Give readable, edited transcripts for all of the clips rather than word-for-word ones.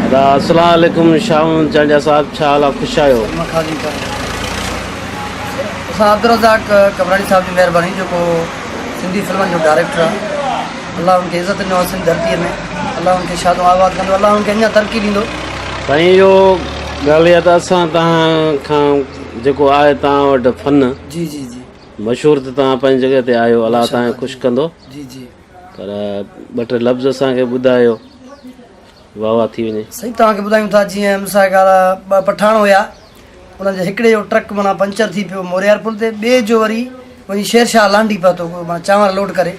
अस्सलाम वालेकुम शाम चांडिया साहब छा हाल आहे ख़ुशि आहियो असां अब्दुल कबरानी साहब की मेहरबानी जो सिंधी फिल्म जो डायरेक्टर है अल्लाह उनके इज़्ज़त ॾिनो सिंध धरती में अल्लाह उनके शादो आबाद कंदो अल्लाह उनके अञा तरक्की ॾींदो। साईं इहो ॻाल्हि इहा त असां तव्हां खां जेको आहे तव्हां वटि फ़न जी जी जी मशहूरु त तव्हां पंहिंजी जॻह ते आहियो अलाह तव्हांखे ख़ुशि कंदो जी जी पर ॿ टे लफ़्ज़ असांखे ॿुधायो वाह वाह थी वञे। सही तव्हांखे ॿुधायूं था जीअं मिसाल ॻाल्हि पठाण हुया उन्हनि जे हिकिड़े जो ट्रक माना पंचर थी पियो मोरियार पुल ते ॿिए जो वरी वञी शेरशाह लांडी पियो थो माना चांवर लोड करे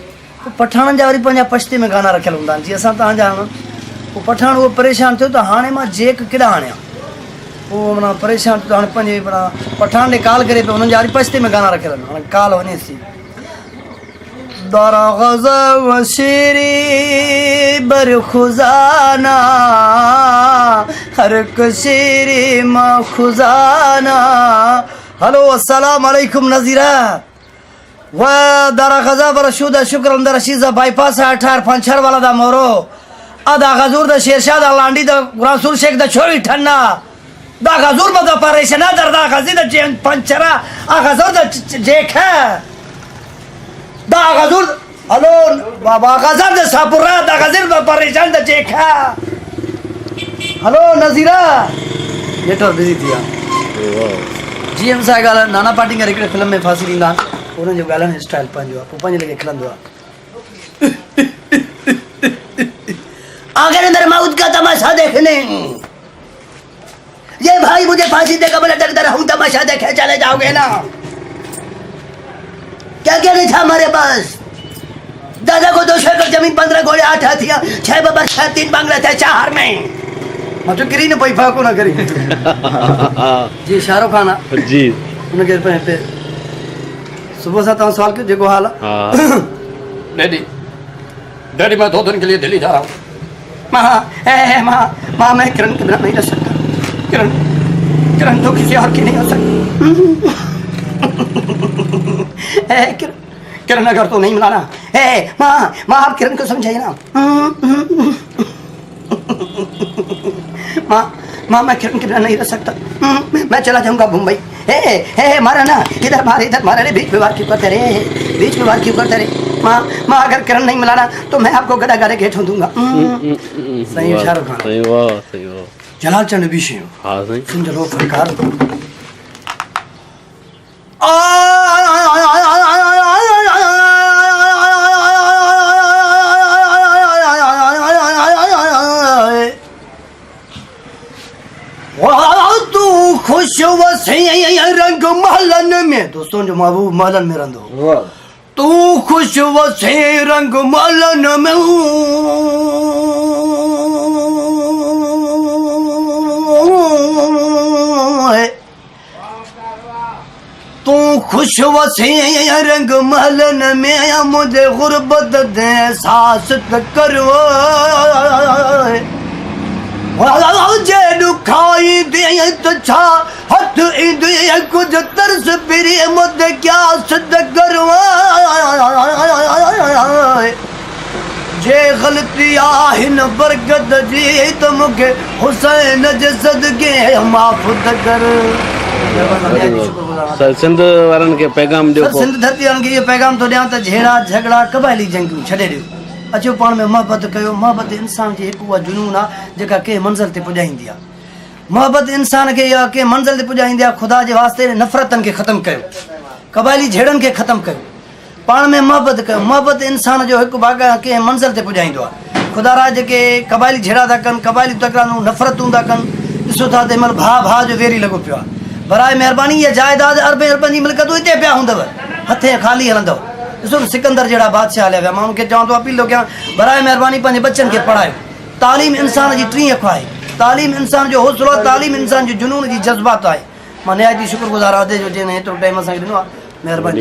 पोइ पठाणनि जा वरी पंहिंजा पछते में गाना रखियल हूंदा आहिनि जीअं असां तव्हांजा पोइ पठाण उहो परेशान थियो त हाणे मां जेक केॾा आणियां पोइ माना परेशान थियो त हाणे पंहिंजे माना पठाण ॾे कॉल करे पियो हुननि जा वरी पछते में गाना रखियल आहिनि हाणे कॉल वञेसि थी बरखुजाना हर कशीरी माँ खुजाना। हेलो अस्सलाम वालेकुम नज़ीरा वह दारा गजा बरशुदा शुक्र अंदर रशीदा बाईपास 18 पंचर वाला दा मोरो अदा गजूर दा शेरशाह दा लांडी दा रसूल शेख दा छोरी ठन्ना दा गजूर बदा परेशान दरदा गजी दा पंचरा आ गजूर दा जेखा दा गजूर हेलो बाबा गजर दे सापुरा दा गजर दा परेशान दा जेखा हेलो नज़ीरा नेटवर्क बिजी थी जी हम सा गाल नाना पाटिंगर हिकिड़े फिल्म में फांसी ॾींदा उन्हनि जो ॻाल्हाइण स्टाइल पंहिंजो आहे पोइ पंहिंजे लॻे खिलंदो आहे आखिर अंदर मौत का तमाशा देखने ये भाई मुझे फांसी देकर बोला डर हूँ तमाशा देखे चले जाओगे ना क्या क्या नहीं था हमारे पास दादा को 200 एकड़ जमीन 15 घोड़े 8 हाथियां 6 बबर 6 3 बंगले थे 4 में मैं तो गिरी न पई फाको ना करी जी शाहरुख खान जी उनके पे सुबह से तव्हां सवाल कयो जेको हाल आहे डैडी मैं 2 दिन के लिए दिल्ली जा रहा हूँ माँ मैं किरण के बिना नहीं रह सकता किरण तो किसी और की नहीं हो सकती किरण अगर तो नहीं मिलाना माँ आप किरण को समझाइए ना माँ मैं किरण के बिना नहीं रह सकता मैं चला जाऊंगा मुंबई मारा ना इधर मारा रे बीच विवाद क्यों करते रे माँ अगर किरण नहीं मिलाना तो मैं आपको गदा गदा के ठों दूंगा। सही शाहरुख खान सही वाह जलाल चंद बिशी हाँ सही सुन चलो फनकार खुश वसी रंग महलन में दोस्तों जो महबूब महलन में रंदो तू खुश वसी रंग महलन में तू खुश वसी रंग महलन में मुझे गुर्बत दे सास करो जे दुखाई दे तो छा हथ दे कुछ तरस फिरे मुझे क्या सिद्ध करवा जे गलती आहिन बरकत जी तो मुझे हुसैन जे सदके माफ कर। सिंध वारनि खे पैगाम ॾियो सिंध धरती वारनि खे इहो पैगाम थो ॾियां त जहिड़ा झगड़ा क़बाइली जंगियूं छॾे ॾियो अचो पाण में मोहबत कयो। मोहबत इंसान जी हिकु उहा जुनून आहे जेका कंहिं मंज़िल ते पुॼाईंदी आहे। मोहबत इंसान खे इहा कंहिं मंज़िल ते पुॼाईंदी आहे। ख़ुदा जे वास्ते नफ़रतनि खे ख़तमु कयो क़बाइली झेड़नि खे ख़तमु कयो पाण में मोहबत कयो। मोहबत इंसान जो हिकु भाॻ कंहिं मंज़िल ते पुॼाईंदो आहे। ख़ुदा रा जेके क़बाइली झेड़ा था कनि क़बाइली तकरारूं नफ़रतूं था कनि ॾिसो था त महिल भाउ जो वेरी लॻो पियो आहे। बराए महिरबानी इहा जाइदाद अरबे अरबनि जी मिल्कियतूं हिते पिया हूंदव हथे खाली हलंदव ॾिसो सिकंदर जहिड़ा बादशाह हलिया विया। मां उनखे चवां थो अपील थो कयां बराए महिरबानी पंहिंजे बच्चनि खे पढ़ायो। तालीम इंसान जी टी अख आहे। तालीम इंसान जो हौसलो आहे। तालीम इंसान जो जुनून जी जज़्बात आहे। मां निहायती शुक्रगुज़ार आहे जो जंहिं हेतिरो टाइम असांखे ॾिनो आहे। महिरबानी।